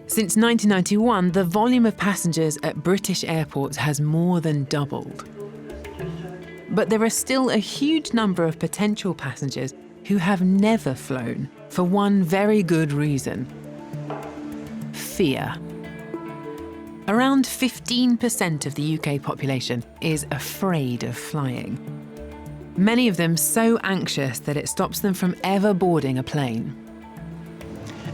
Since 1991, the volume of passengers at British airports has more than doubled. But there are still a huge number of potential passengers who have never flown for one very good reason: fear. Around 15% of the UK population is afraid of flying. Many of them so anxious that it stops them from ever boarding a plane.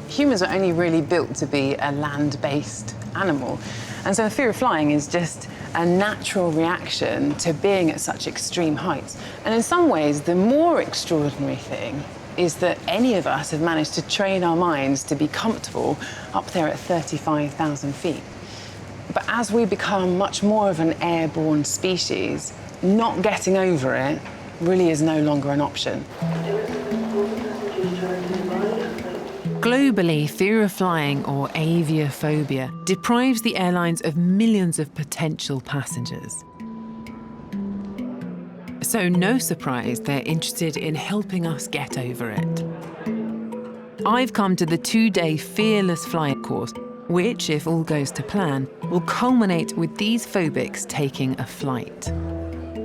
Humans are only really built to be a land-based animal, and so the fear of flying is just a natural reaction to being at such extreme heights. And in some ways, the more extraordinary thing is that any of us have managed to train our minds to be comfortable up there at 35,000 feet. But as we become much more of an airborne species, not getting over it really is no longer an option. Globally, fear of flying, or aviophobia, deprives the airlines of millions of potential passengers. So no surprise they're interested in helping us get over it. I've come to the 2-day Fearless Flight course, which, if all goes to plan, will culminate with these phobics taking a flight.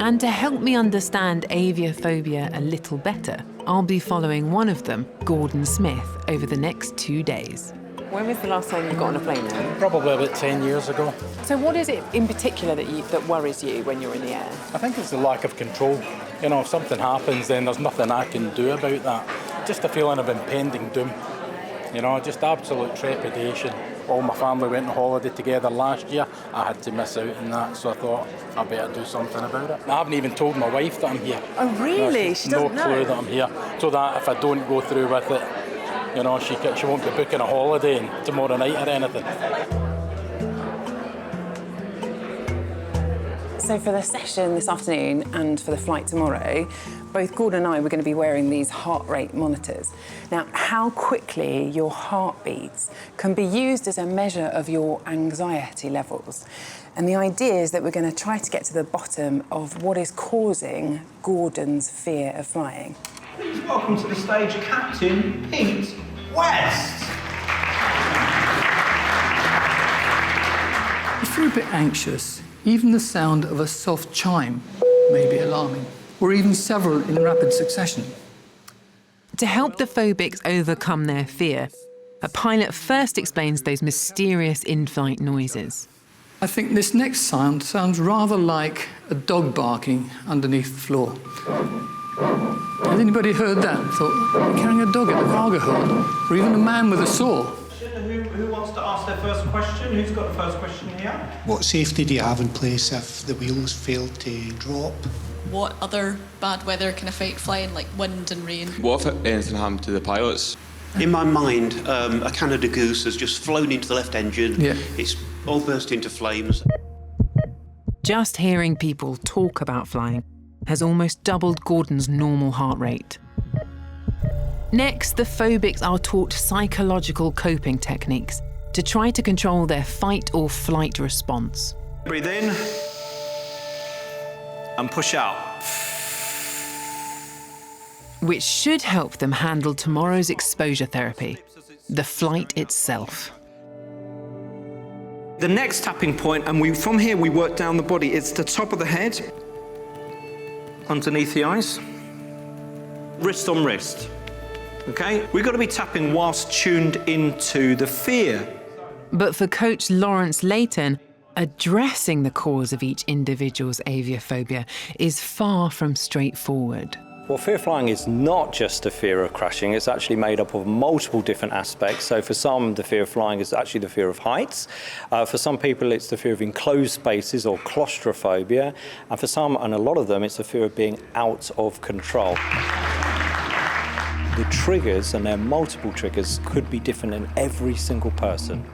And to help me understand aviophobia a little better, I'll be following one of them, Gordon Smith, over the next 2 days. When was the last time you got on a plane then? Probably about 10 years ago. So what is it in particular that worries you when you're in the air? I think it's the lack of control. You know, if something happens, then there's nothing I can do about that. Just a feeling of impending doom. You know, just absolute trepidation. All my family went on holiday together last year. I had to miss out on that, so I thought I better do something about it. I haven't even told my wife that I'm here. Oh, really? No, she doesn't know? No clue that I'm here. So that if I don't go through with it, you know, she won't be booking a holiday tomorrow night or anything. So for the session this afternoon and for the flight tomorrow, both Gordon and I were going to be wearing these heart rate monitors. Now, how quickly your heart beats can be used as a measure of your anxiety levels. And the idea is that we're going to try to get to the bottom of what is causing Gordon's fear of flying. Please welcome to the stage Captain Pete West. If you're a bit anxious, even the sound of a soft chime may be alarming, or even several in rapid succession. To help the phobics overcome their fear, a pilot first explains those mysterious in-flight noises. I think this next sound sounds rather like a dog barking underneath the floor. Has anybody heard that and thought, you're carrying a dog at the cargo hold, or even a man with a saw? Who wants to ask their first question? Who's got the first question here? What safety do you have in place if the wheels fail to drop? What other bad weather can affect flying, like wind and rain? What if anything happened to the pilots? In my mind, a Canada Goose has just flown into the left engine. Yeah. It's all burst into flames. Just hearing people talk about flying has almost doubled Gordon's normal heart rate. Next, the phobics are taught psychological coping techniques to try to control their fight or flight response. Breathe in and push out. Which should help them handle tomorrow's exposure therapy, the flight itself. The next tapping point, and from here we work down the body. It's the top of the head, underneath the eyes, wrist on wrist. Okay? We've got to be tapping whilst tuned into the fear. But for coach Lawrence Layton, addressing the cause of each individual's aviophobia is far from straightforward. Well, fear of flying is not just a fear of crashing, it's actually made up of multiple different aspects. So for some, the fear of flying is actually the fear of heights. For some people, it's the fear of enclosed spaces or claustrophobia. And for some, and a lot of them, it's the fear of being out of control. The triggers, and there are multiple triggers, could be different in every single person.